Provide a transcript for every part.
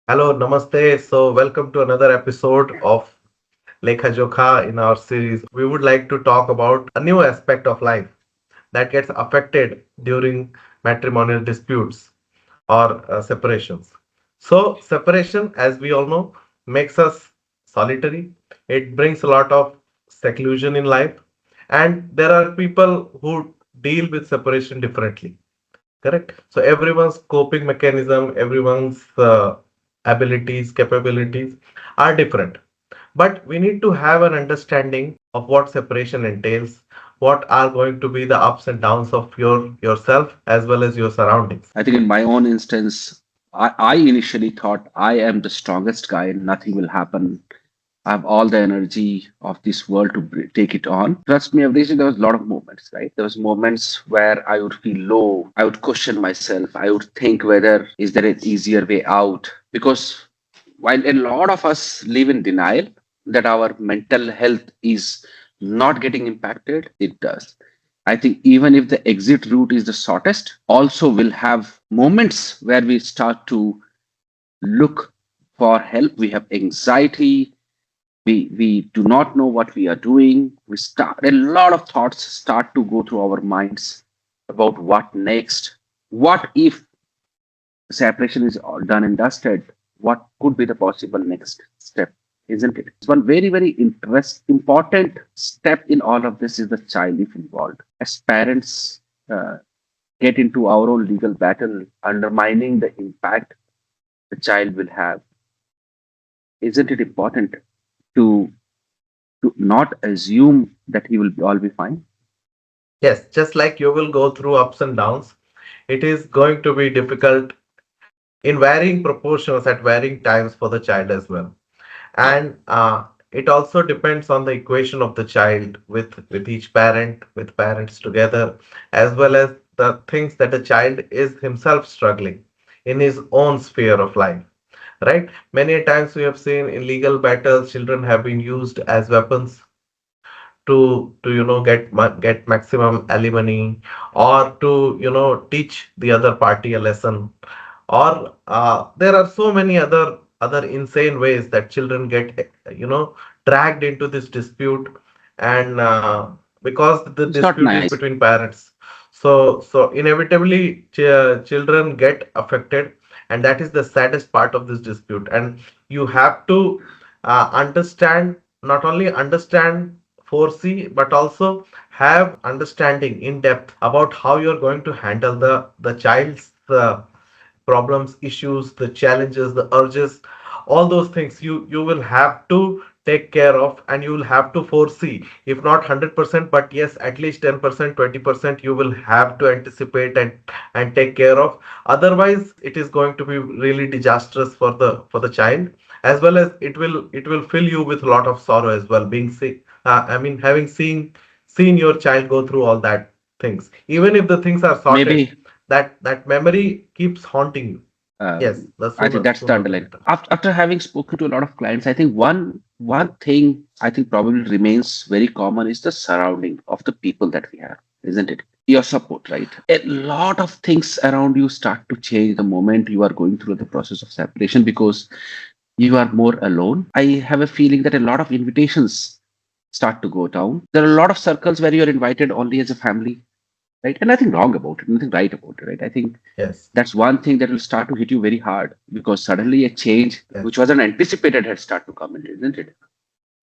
Hello, namaste. So, welcome to another episode of Lekha-Jokha in our series. We would like to talk about a new aspect of life that gets affected during matrimonial disputes or separations. So, separation, as we all know, makes us solitary. It brings a lot of seclusion in life, and there are people who deal with separation differently. Correct. So everyone's coping mechanism, everyone's abilities, capabilities are different. But we need to have an understanding of what separation entails, what are going to be the ups and downs of yourself as well as your surroundings. I think in my own instance, I initially thought I am the strongest guy, nothing will happen. I have all the energy of this world to take it on. Trust me, Avrish, there was a lot of moments, right? There was moments where I would feel low. I would question myself. I would think whether is there an easier way out? Because while a lot of us live in denial that our mental health is not getting impacted, it does. I think even if the exit route is the shortest, also we'll have moments where we start to look for help. We have anxiety, we do not know what we are doing. We start a lot of thoughts start to go through our minds about what next. What if separation is all done and dusted? What could be the possible next step? Isn't it? It's one very important step in all of this is the child if involved. As parents uh, get into our own legal battle, undermining the impact the child will have, isn't it important to not assume that he will all be fine? Yes, just like you will go through ups and downs, it is going to be difficult in varying proportions at varying times for the child as well. And it also depends on the equation of the child with each parent, with parents together, as well as the things that the child is himself struggling in his own sphere of life, right? Many times we have seen in legal battles children have been used as weapons to get maximum alimony, or to teach the other party a lesson, or there are so many other insane ways that children get dragged into this dispute, and because the It's not dispute is nice. between parents, so inevitably children get affected, and that is the saddest part of this dispute. And you have to understand, not only understand, foresee, but also have understanding in depth about how you're going to handle the child's problems, issues, the challenges, the urges, all those things you will have to take care of, and you will have to foresee, if not 100%, but yes, at least 10%, 20% you will have to anticipate and take care of. Otherwise it is going to be really disastrous for the child, as well as it will fill you with a lot of sorrow as well, being sick, I mean, having seen your child go through all that things. Even if the things are sorted, Maybe that memory keeps haunting you. Yes, um, the I think that's the sooner the underline. better. After having spoken to a lot of clients, I think one thing I think probably remains very common is the surrounding of the people that we have, isn't it? Your support, right? A lot of things around you start to change the moment you are going through the process of separation because you are more alone. I have a feeling that a lot of invitations start to go down. There are a lot of circles where you are invited only as a family, right? And nothing wrong about it, nothing right about it, right? I think Yes, that's one thing that will start to hit you very hard because suddenly a change yes, which wasn't anticipated had start to come in, isn't it?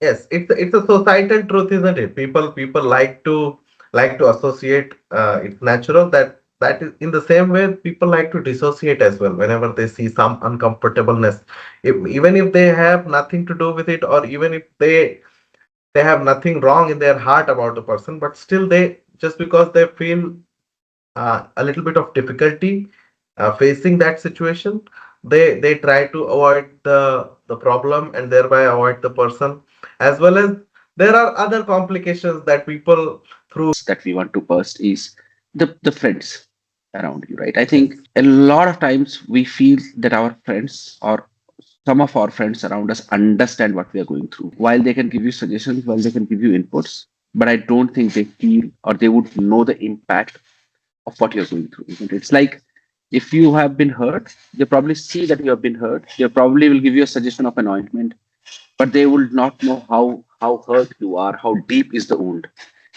yes. It's a societal truth, isn't it? People like to associate. It's natural that is in the same way people like to dissociate as well whenever they see some uncomfortableness, even if they have nothing to do with it, or even if they have nothing wrong in their heart about the person, but still they, just because they feel a little bit of difficulty facing that situation, they try to avoid the problem and thereby avoid the person, as well as there are other complications that people through. That we want to burst is the friends around you, right? I think Yes, a lot of times we feel that our friends or some of our friends around us understand what we are going through. While they can give you suggestions, while they can give you inputs, but I don't think they feel or they would know the impact of what you're going through. Isn't it? It's like, If you have been hurt, they probably see that you have been hurt. They probably will give you a suggestion of an ointment, but they will not know how hurt you are, how deep is the wound,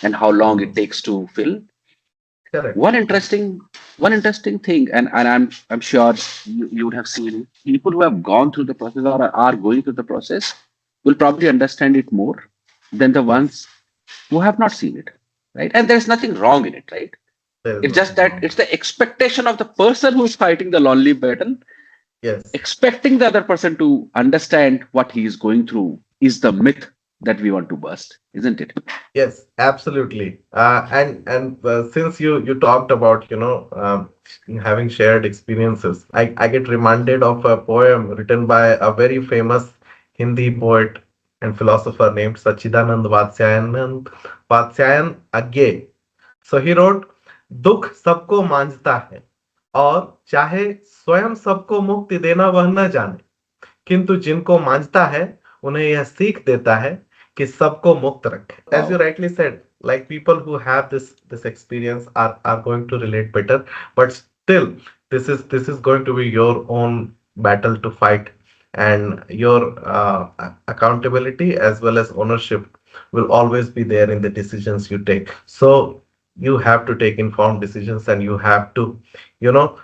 and how long it Hmm. takes to fill. Correct. One interesting one interesting thing, and I'm sure you would have seen people who have gone through the process or are going through the process will probably understand it more than the Yes, ones who have not seen it, right? And there's nothing wrong in it, right? there is It's just nothing that wrong. it's the expectation of the person who is fighting the lonely battle, Yes. expecting the other person to understand what he is going through is the myth that we want to burst, isn't it? Yes, absolutely. And since you talked about having shared experiences, I get reminded of a poem written by a very famous Hindi poet and philosopher named Sachidanand Vatsyayan Agye. So he wrote, दुख सबको मांझता है और चाहे स्वयं सबको मुक्ति देना वह न जाने, किंतु जिनको मांझता है उन्हें यह सीख देता है कि सबको मुक्त रखे. As you Wow. rightly said, like people who have this experience are going to relate better, but still this is going to be your own battle to fight, and your accountability as well as ownership will always be there in the decisions you take. So you have to take informed decisions, and you have to you know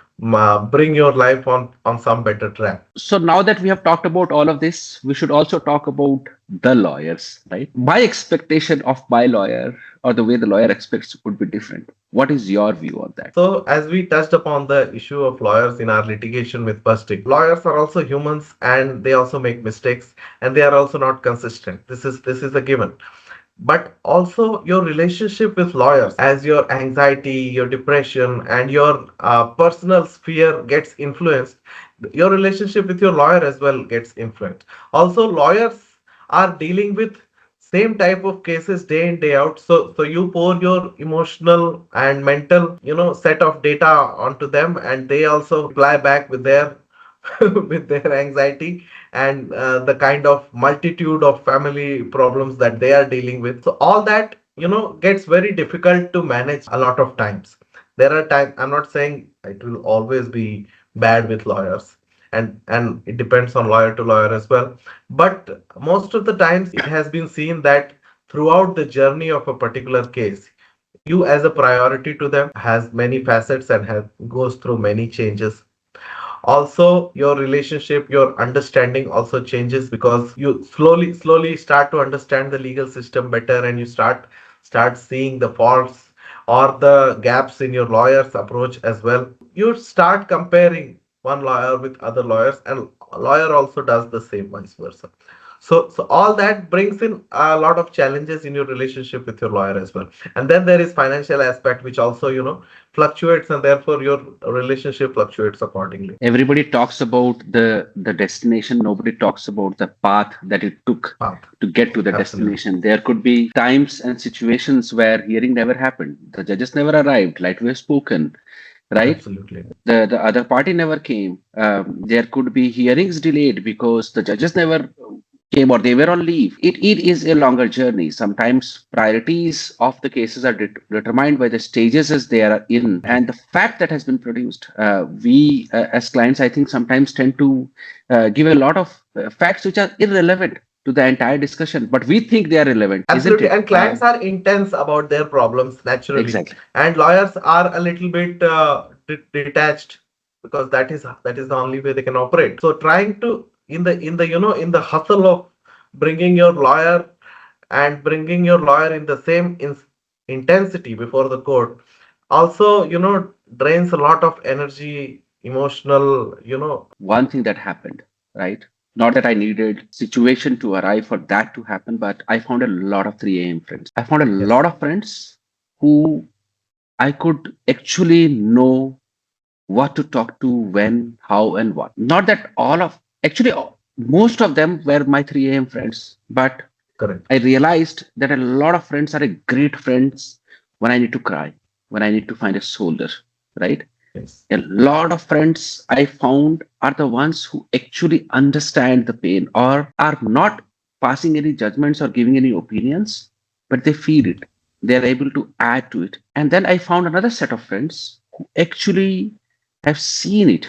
bring your life on some better track. So now that we have talked about all of this, we should also talk about the lawyers, right? My expectation of my lawyer or the way the lawyer expects would be different. What is your view on that? So, as we touched upon the issue of lawyers in our litigation with Bustic, lawyers are also humans, and they also make mistakes, and they are also not consistent. This is a given. But also your relationship with lawyers, as your anxiety, your depression, and your personal sphere gets influenced, your relationship with your lawyer as well gets influenced. Also, lawyers are dealing with same type of cases day in day out, so you pour your emotional and mental set of data onto them, and they also reply back with their with their anxiety and the kind of multitude of family problems that they are dealing with. So all that gets very difficult to manage a lot of times. There are times, I'm not saying it will always be bad with lawyers, and it depends on lawyer to lawyer as well, but most of the times it has been seen that throughout the journey of a particular case, you as a priority to them has many facets and has goes through many changes. Also your relationship, your understanding also changes, because you slowly start to understand the legal system better, and you start seeing the faults or the gaps in your lawyer's approach as well. You start comparing one lawyer with other lawyers, and a lawyer also does the same, vice versa. So all that brings in a lot of challenges in your relationship with your lawyer as well. And then there is financial aspect, which also fluctuates, and therefore your relationship fluctuates accordingly. Everybody talks about the destination. Nobody talks about the path that it took Path. to get to the Absolutely. destination. There could be times and situations where hearing never happened. The judges never arrived, like we have spoken, right? Absolutely. The other party never came. There could be hearings delayed because the judges never came or they were on leave. It is a longer journey. Sometimes priorities of the cases are determined by the stages as they are in and the fact that has been produced. We, as clients, I think sometimes tend to give a lot of facts which are irrelevant to the entire discussion, but we think they are relevant, isn't Absolutely. it? And clients are intense about their problems naturally. Exactly. And lawyers are a little bit detached, because that is the only way they can operate. So trying to in the hustle of bringing your lawyer bringing your lawyer in the same intensity before the court also drains a lot of energy, emotional. One thing that happened, right? Not that I needed situation to arrive for that to happen, but I found a lot of 3 a.m. friends. I found a lot Yes. of friends who I could actually know what to talk to, when, how, and what. Not that all of, actually, most of them were my 3 a.m. friends, but Correct. I realized that a lot of friends are a great friends when I need to cry, when I need to find a shoulder, right? Yes. A lot of friends I found are the ones who actually understand the pain or are not passing any judgments or giving any opinions, but they feel it. They are able to add to it. And then I found another set of friends who actually I've seen it,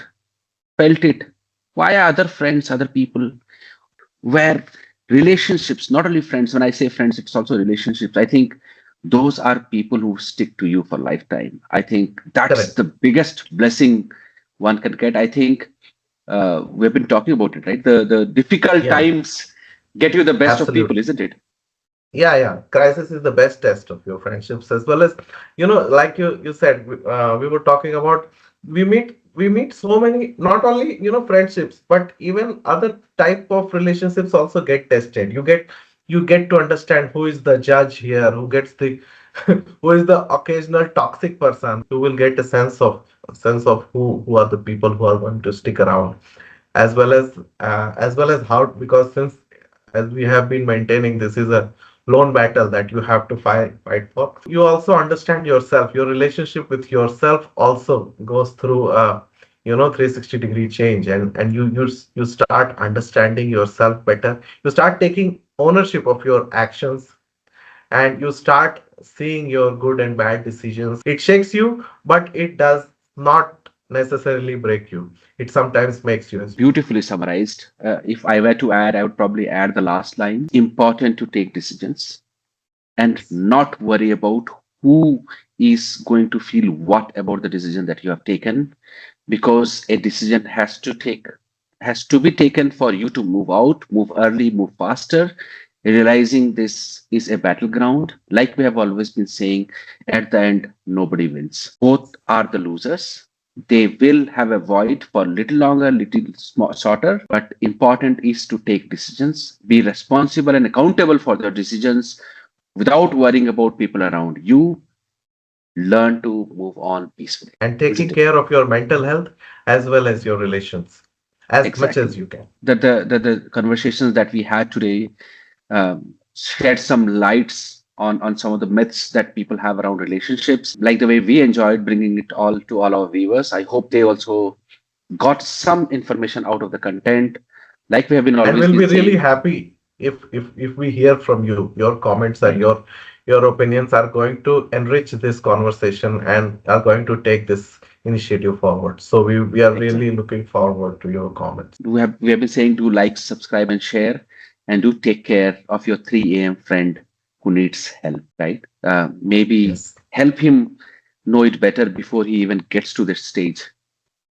felt it via other friends, other people, where relationships, not only friends, when I say friends, it's also relationships. I think those are people who stick to you for lifetime. I think that's Correct. the biggest blessing one can get. I think we've been talking about it, right? The difficult Yeah, times get you the best of people, absolutely. isn't it? Yeah, yeah. Crisis is the best test of your friendships, as well as, like you said, we were talking about, we meet so many, not only, friendships, but even other type of relationships also get tested. You get to understand who is the judge here, who gets the who is the occasional toxic person. You will get a sense of who are the people who are going to stick around, as well as how, because since, as we have been maintaining, this is a lone battle that you have to fight for. You also understand yourself. Your relationship with yourself also goes through a 360-degree change, and you start understanding yourself better. You start taking ownership of your actions, and you start seeing your good and bad decisions. It shakes you, but it does not necessarily break you. It sometimes makes you as well. Beautifully summarized. If I were to add, I would probably add the last line: important to take decisions and Yes. not worry about who is going to feel what about the decision that you have taken, because a decision has to be taken for you to move out, move early, move faster, realizing this is a battleground. Like we have always been saying, at the end nobody wins, both are the losers. They will have a void for little longer, little shorter, but important is to take decisions, be responsible and accountable for the decisions without worrying about people around you. Learn to move on peacefully, And isn't taking it? care of your mental health as well as your relations as much Exactly. as you can. The conversations that we had today shed some lights on some of the myths that people have around relationships, like the way we enjoyed bringing it all to all our viewers. I hope they also got some information out of the content, like we have been And always we'll been be really saying. happy if we hear from you. Your comments and Right. your opinions are going to enrich this conversation and are going to take this initiative forward. So we are really Exactly. looking forward to your comments. We have been saying, do like, subscribe, and share, and do take care of your 3 a.m. friend who needs help. Right? Maybe Yes, help him know it better before he even gets to this stage.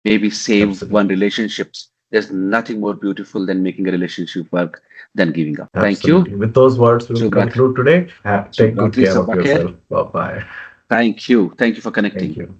Maybe save one absolutely. relationships. There's nothing more beautiful than making a relationship work than giving up. Thank you. Absolutely. With those words, we will Shubhrat. conclude today. Take good Shubhratri care of Sabakher. yourself. Bye bye. Thank you. Thank you for Thank connecting. you.